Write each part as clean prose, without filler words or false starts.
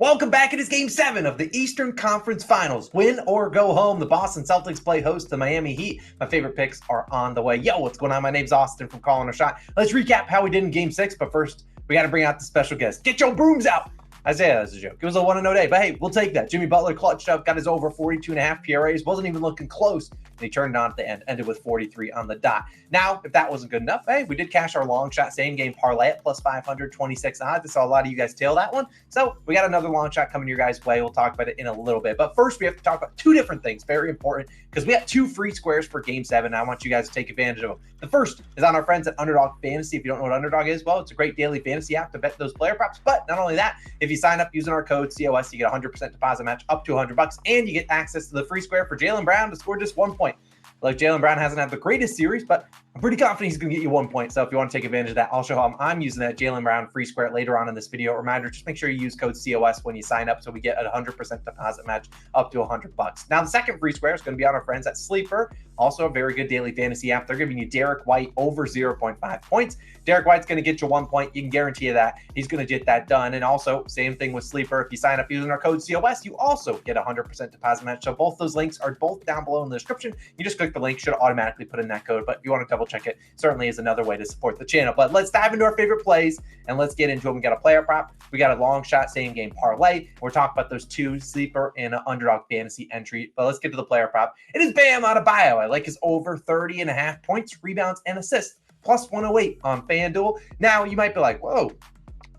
Welcome back. It is Game 7 of the Eastern Conference Finals. Win or go home. The Boston Celtics play host to the Miami Heat. My favorite picks are on the way. Yo, what's going on? My name's Austin from Calling a Shot. Let's recap how we did in Game 6, but first, we got to bring out the special guest. Get your brooms out. Isaiah, that's a joke. It was a 1-0 day, but hey, we'll take that. Jimmy Butler clutched up, got his over 42.5 PRAs, wasn't even looking close, and he turned it on at the end, ended with 43 on the dot. Now, if that wasn't good enough, hey, we did cash our long shot same game parlay at plus 526 odds. I saw a lot of you guys tail that one, so we got another long shot coming your guys' way. We'll talk about it in a little bit, but first we have to talk about two different things, very important, because we got two free squares for Game 7. I want you guys to take advantage of them. The first is on our friends at Underdog Fantasy. If you don't know what Underdog is, well, it's a great daily fantasy app to bet those player props, but not only that, if you sign up using our code COS, you get 100% deposit match up to $100, and you get access to the free square for Jaylen Brown to score just 1 point. Like, Jaylen Brown hasn't had the greatest series, but I'm pretty confident he's going to get you 1 point. So if you want to take advantage of that, I'll show how I'm using that Jaylen Brown free square later on in this video. Reminder, just make sure you use code COS when you sign up so we get a 100% deposit match up to $100. Now, the second free square is going to be on our friends at Sleeper, also a very good daily fantasy app. They're giving you Derrick White over 0.5 points. Derrick White's going to get you 1 point. You can guarantee you that. He's going to get that done. And also, same thing with Sleeper. If you sign up using our code COS, you also get a 100% deposit match. So both those links are both down below in the description. You just click the link, should automatically put in that code. But if you want to double check it, certainly is another way to support the channel. But let's dive into our favorite plays and let's get into them. We got a player prop. We got a long shot, same game parlay. We're talking about those two, Sleeper and Underdog Fantasy entry. But let's get to the player prop. It is Bam Adebayo. I like his over 30.5 points, rebounds, and assists. Plus 108 on FanDuel. Now, you might be like, whoa,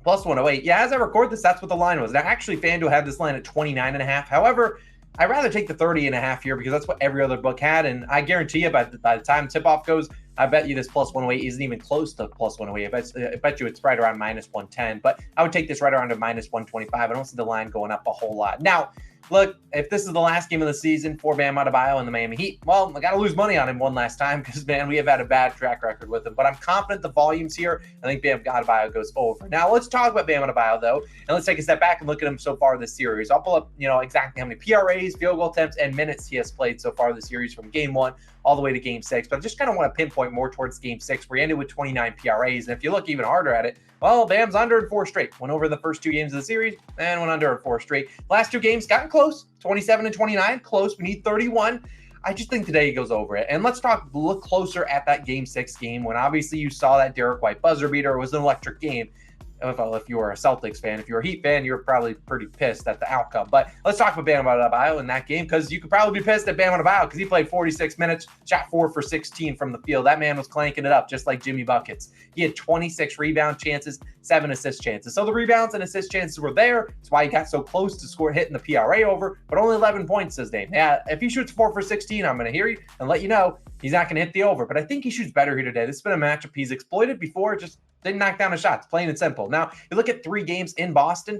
plus 108. Yeah, as I record this, that's what the line was. Now, actually, FanDuel had this line at 29.5. However, I'd rather take the 30.5 here because that's what every other book had. And I guarantee you by the time tip-off goes, I bet you this plus 108 isn't even close to plus 108. I bet you it's right around minus 110. But I would take this right around to minus 125. I don't see the line going up a whole lot. Now, look, if this is the last game of the season for Bam Adebayo and the Miami Heat, well, I got to lose money on him one last time because, man, we have had a bad track record with him. But I'm confident the volume's here. I think Bam Adebayo goes over. Now, let's talk about Bam Adebayo, though, and let's take a step back and look at him so far this series. I'll pull up, exactly how many PRAs, field goal attempts, and minutes he has played so far this series from Game 1 all the way to Game 6. But I just kind of want to pinpoint more towards Game 6, where he ended with 29 PRAs. And if you look even harder at it, well, Bam's under in 4 straight. Went over the first 2 games of the series and went under in 4 straight. Last 2 games gotten close, 27 and 29, close. We need 31. I just think today he goes over it. And let's look closer at that Game 6 game when obviously you saw that Derrick White buzzer beater. It was an electric game. If you were a Celtics fan, if you're a Heat fan, you're probably pretty pissed at the outcome. But let's talk about Bam Adebayo in that game, because you could probably be pissed at Bam Adebayo because he played 46 minutes, shot 4 for 16 from the field. That man was clanking it up just like Jimmy Buckets. He had 26 rebound chances, 7 assist chances. So the rebounds and assist chances were there. That's why he got so close to hitting the PRA over, but only 11 points his name. Yeah, if he shoots 4 for 16, I'm going to hear you and let you know he's not going to hit the over. But I think he shoots better here today. This has been a matchup he's exploited before, just didn't knock down the shots, plain and simple. Now, you look at 3 games in Boston,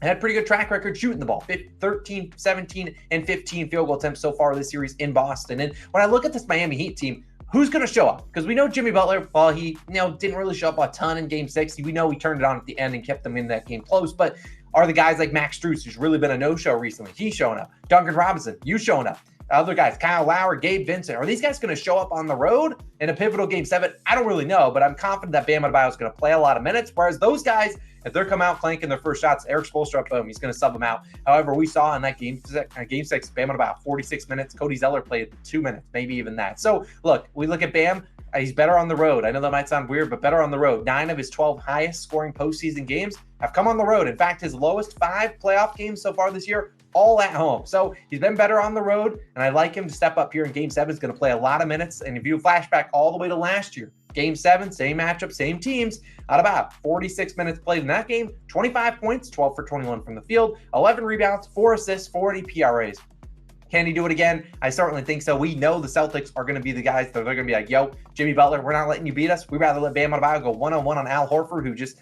I had a pretty good track record shooting the ball. 13, 17, and 15 field goal attempts so far this series in Boston. And when I look at this Miami Heat team, who's going to show up? Because we know Jimmy Butler, while he didn't really show up a ton in Game 6, we know he turned it on at the end and kept them in that game close. But are the guys like Max Strus, who's really been a no-show recently, he's showing up. Duncan Robinson, you showing up. Other guys, Kyle Lowry, Gabe Vincent, are these guys going to show up on the road in a pivotal Game 7? I don't really know, but I'm confident that Bam Adebayo is going to play a lot of minutes, whereas those guys, if they're come out clanking their first shots, Eric Spoelstra, boom, he's going to sub them out. However, we saw in that game 6, Bam Adebayo 46 minutes. Cody Zeller played 2 minutes, maybe even that. So, look, we look at Bam. He's better on the road. I know that might sound weird, but better on the road. 9 of his 12 highest scoring postseason games have come on the road. In fact, his lowest 5 playoff games so far this year, all at home. So he's been better on the road, and I like him to step up here in Game 7. He's going to play a lot of minutes. And if you flashback all the way to last year, Game 7, same matchup, same teams, at about 46 minutes played in that game, 25 points, 12 for 21 from the field, 11 rebounds, 4 assists, 40 PRAs. Can he do it again? I certainly think so. We know the Celtics are going to be the guys that they're going to be like, yo, Jimmy Butler, we're not letting you beat us. We'd rather let Bam Adebayo go one-on-one on Al Horford, who just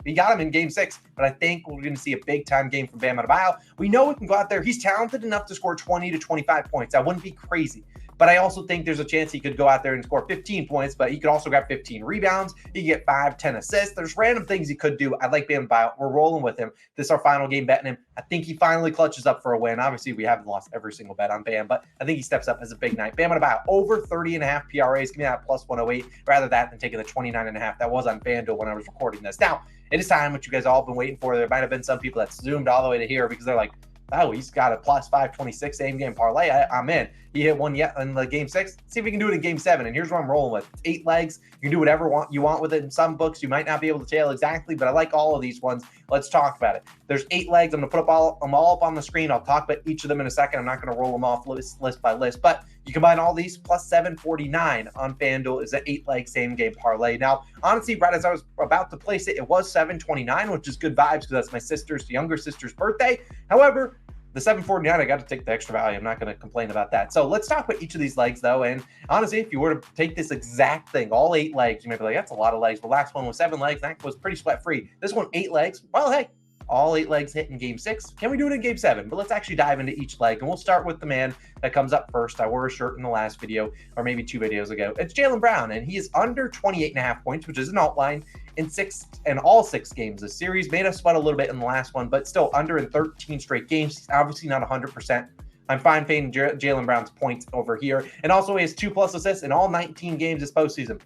he got him in Game 6. But I think we're going to see a big-time game from Bam Adebayo. We know we can go out there. He's talented enough to score 20 to 25 points. That wouldn't be crazy. But I also think there's a chance he could go out there and score 15 points, but he could also grab 15 rebounds. He could get 5, 10 assists. There's random things he could do. I like Bam Adebayo. We're rolling with him. This is our final game betting him. I think he finally clutches up for a win. Obviously, we haven't lost every single bet on Bam, but I think he steps up as a big night. Bam Adebayo over 30.5 PRAs. Give me that plus 108. Rather that than taking the 29.5 that was on FanDuel when I was recording this. Now, it is time, which you guys all have been waiting for. There might have been some people that zoomed all the way to here because they're like, oh, he's got a plus 526 same game parlay. I'm in. He hit one yet in the game 6. See if we can do it in game 7. And here's what I'm rolling with. It's 8 legs. You can do whatever you want with it. In some books, you might not be able to tail exactly, but I like all of these ones. Let's talk about it. There's 8 legs. I'm going to put them all up on the screen. I'll talk about each of them in a second. I'm not going to roll them off list by list, but you combine all these plus 749 on FanDuel is an 8-leg same game parlay. Now, honestly, right as I was about to place it, it was 729, which is good vibes because that's my younger sister's birthday. However, the 749, I got to take the extra value. I'm not going to complain about that. So let's talk about each of these legs, though. And honestly, if you were to take this exact thing, all 8 legs, you may be like, that's a lot of legs. The last one was 7 legs. That was pretty sweat-free. This one, 8 legs. Well, hey, all 8 legs hit in game 6. Can we do it in game 7? But let's actually dive into each leg. And we'll start with the man that comes up first. I wore a shirt in the last video, or maybe 2 videos ago. It's Jaylen Brown, and he is under 28.5 points, which is an outline in all 6 games. The series made us sweat a little bit in the last one, but still under in 13 straight games. He's obviously not 100%. I'm fine fading Jaylen Brown's points over here. And also, he has 2+ assists in all 19 games this postseason.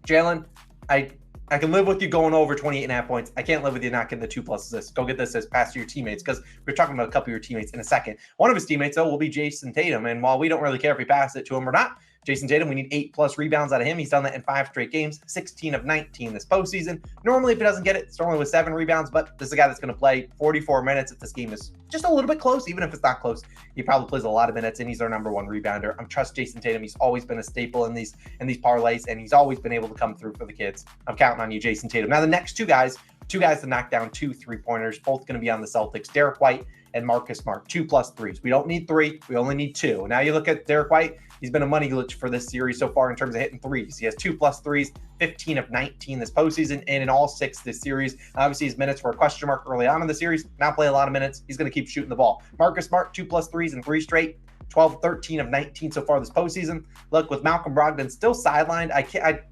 Jaylen, I can live with you going over 28.5 points. I can't live with you not getting the 2+ assists. Go get this as pass to your teammates, because we're talking about a couple of your teammates in a second. One of his teammates, though, will be Jason Tatum. And while we don't really care if we pass it to him or not, Jason Tatum, we need 8+ rebounds out of him. He's done that in 5 straight games, 16 of 19 this postseason. Normally, if he doesn't get it, it's normally with 7 rebounds, but this is a guy that's going to play 44 minutes if this game is just a little bit close. Even if it's not close, he probably plays a lot of minutes, and he's our number 1 rebounder. I'm trust Jason Tatum. He's always been a staple in these parlays, and he's always been able to come through for the kids. I'm counting on you, Jason Tatum. Now, the next two guys to knock down 2 3-pointers, both going to be on the Celtics, Derrick White and Marcus Smart, 2+3s. We don't need 3. We only need 2. Now you look at Derrick White. He's been a money glitch for this series so far in terms of hitting 3s. He has 2+3s, 15 of 19 this postseason, and in all 6 this series. Obviously, his minutes were a question mark early on in the series. Now playing a lot of minutes. He's going to keep shooting the ball. Marcus Smart, 2+3s and 3 straight. 12, 13 of 19 so far this postseason. Look, with Malcolm Brogdon still sidelined,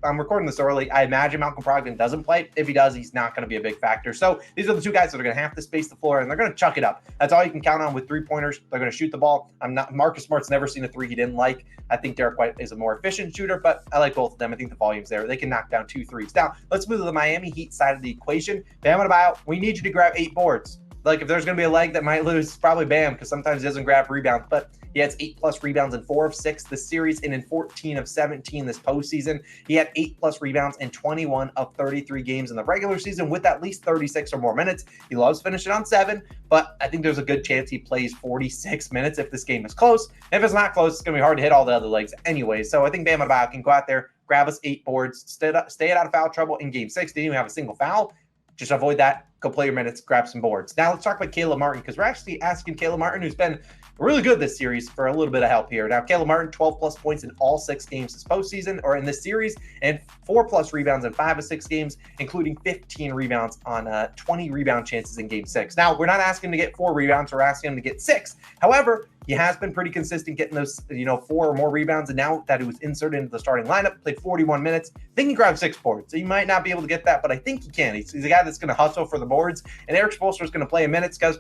I'm recording this early. I imagine Malcolm Brogdon doesn't play. If he does, he's not going to be a big factor. So these are the 2 guys that are going to have to space the floor, and they're going to chuck it up. That's all you can count on with 3-pointers. They're going to shoot the ball. Marcus Smart's never seen a 3 he didn't like. I think Derrick White is a more efficient shooter, but I like both of them. I think the volume's there. They can knock down 2 3s. Now, let's move to the Miami Heat side of the equation. Bam Adebayo, we need you to grab 8 boards. Like, if there's going to be a leg that might lose, it's probably Bam, because sometimes he doesn't grab rebounds, but he has 8+ rebounds in 4 of 6 this series, and in 14 of 17 this postseason. He had 8+ rebounds in 21 of 33 games in the regular season with at least 36 or more minutes. He loves finishing on 7, but I think there's a good chance he plays 46 minutes if this game is close. If it's not close, it's going to be hard to hit all the other legs anyway. So I think Bam Adebayo can go out there, grab us 8 boards, stay out of foul trouble in game 6. Didn't even have a single foul. Just avoid that. Go play your minutes, grab some boards. Now let's talk about Caleb Martin, because we're actually asking Caleb Martin, who's been really good this series, for a little bit of help here. Now, Caleb Martin, 12+ points in all 6 games this postseason, or in this series, and 4+ rebounds in 5 of 6 games, including 15 rebounds on 20 rebound chances in game 6. Now, we're not asking him to get 4 rebounds, we're asking him to get 6. However, he has been pretty consistent getting those, 4 or more rebounds, and now that he was inserted into the starting lineup, played 41 minutes, I think he grabbed 6 boards. So he might not be able to get that, but I think he can. He's a guy that's going to hustle for the boards, and Eric Spoelstra is going to play in minutes because,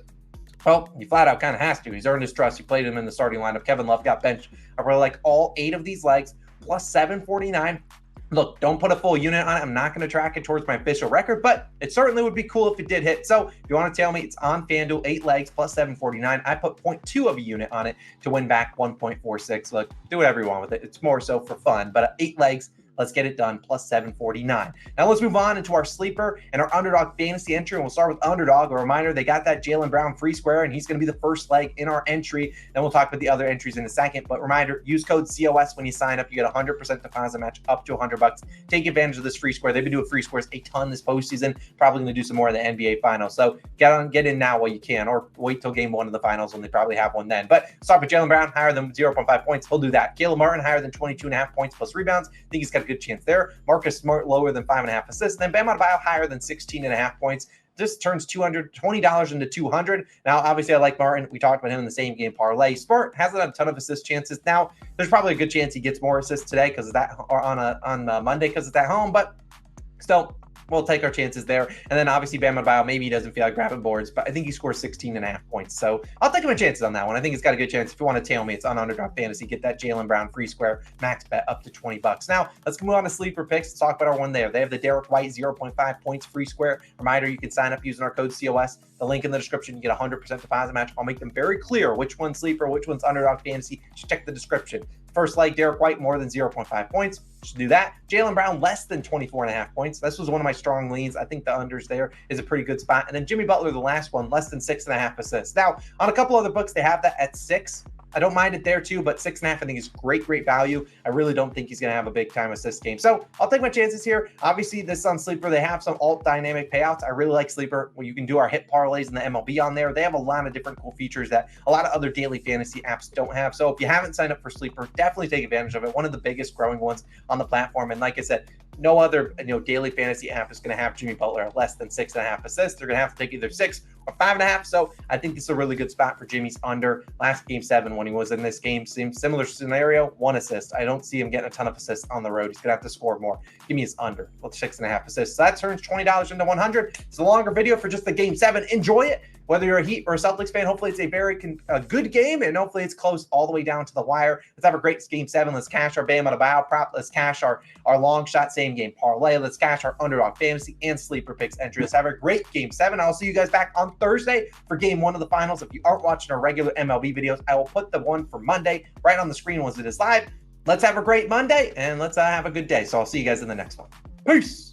well, he flat out kind of has to. He's earned his trust. He played him in the starting lineup. Kevin Love got benched. I really like all 8 of these legs, plus 749. Look, don't put a full unit on it. I'm not going to track it towards my official record, but it certainly would be cool if it did hit. So if you want to tell me, it's on FanDuel, 8 legs, plus 749. I put 0.2 of a unit on it to win back 1.46. Look, do whatever you want with it. It's more so for fun, but 8 legs, let's get it done, plus 749. Now let's move on into our sleeper and our Underdog fantasy entry, and we'll start with Underdog. A reminder, they got that Jaylen Brown free square, and he's going to be the first leg in our entry. Then we'll talk about the other entries in a second. But reminder, use code COS when you sign up. You get 100% deposit match up to $100. Take advantage of this free square. They've been doing free squares a ton this postseason. Probably going to do some more in the NBA Finals. So get in now while you can, or wait till game 1 of the Finals when they probably have one then. But start with Jaylen Brown, higher than 0.5 points. He'll do that. Caleb Martin, higher than 22.5 points plus rebounds. I think he's got a good chance there. Marcus Smart, lower than 5.5 assists. Then Bam Adebayo, higher than 16.5 points. This turns $220 into $200. Now, obviously, I like Martin. We talked about him in the same game parlay. Smart hasn't had a ton of assist chances. Now, there's probably a good chance he gets more assists today because of that, or on Monday because it's at home. But still, we'll take our chances there. And then obviously Bam Adebayo, maybe he doesn't feel like grabbing boards, but I think he scores 16.5 points. So I'll take my chances on that one. I think it's got a good chance. If you want to tail me, it's on Underdog Fantasy. Get that Jaylen Brown free square max bet up to $20. Now let's move on to sleeper picks. Let's talk about our one there. They have the Derrick White 0.5 points free square. Reminder, you can sign up using our code COS. The link in the description, you get a 100% deposit match. I'll make them very clear which one's sleeper, which one's Underdog Fantasy. Just check the description. First leg, Derrick White, more than 0.5 points. Should do that. Jaylen Brown, less than 24.5 points. This was one of my strong leans. I think the unders there is a pretty good spot. And then Jimmy Butler, the last one, less than 6.5 assists. Now, on a couple other books, they have that at 6. I don't mind it there too, but 6.5 I think is great value. I really don't think he's going to have a big time assist game. So I'll take my chances here. Obviously, this on Sleeper, they have some alt dynamic payouts. I really like Sleeper where you can do our hit parlays and the MLB on there. They have a lot of different cool features that a lot of other daily fantasy apps don't have. So if you haven't signed up for Sleeper, definitely take advantage of it. One of the biggest growing ones on the platform. And like I said, no other daily fantasy app is going to have Jimmy Butler at less than 6.5 assists. They're going to have to take either 6 or 5.5. So I think this is a really good spot for Jimmy's under. Last game 7 when he was in this game, same similar scenario, 1 assist. I don't see him getting a ton of assists on the road. He's going to have to score more. Give me his under with 6.5 assists. So that turns $20 into 100. It's a longer video for just the game 7. Enjoy it. Whether you're a Heat or a Celtics fan, hopefully it's a very good game, and hopefully it's close all the way down to the wire. Let's have a great game 7. Let's cash our Bam Adebayo prop. Let's cash our long shot same game parlay. Let's cash our Underdog Fantasy and Sleeper Picks entry. Let's have a great game 7. I'll see you guys back on Thursday for game 1 of the finals. If you aren't watching our regular MLB videos, I will put the one for Monday right on the screen once it is live. Let's have a great Monday, and let's have a good day. So I'll see you guys in the next one. Peace.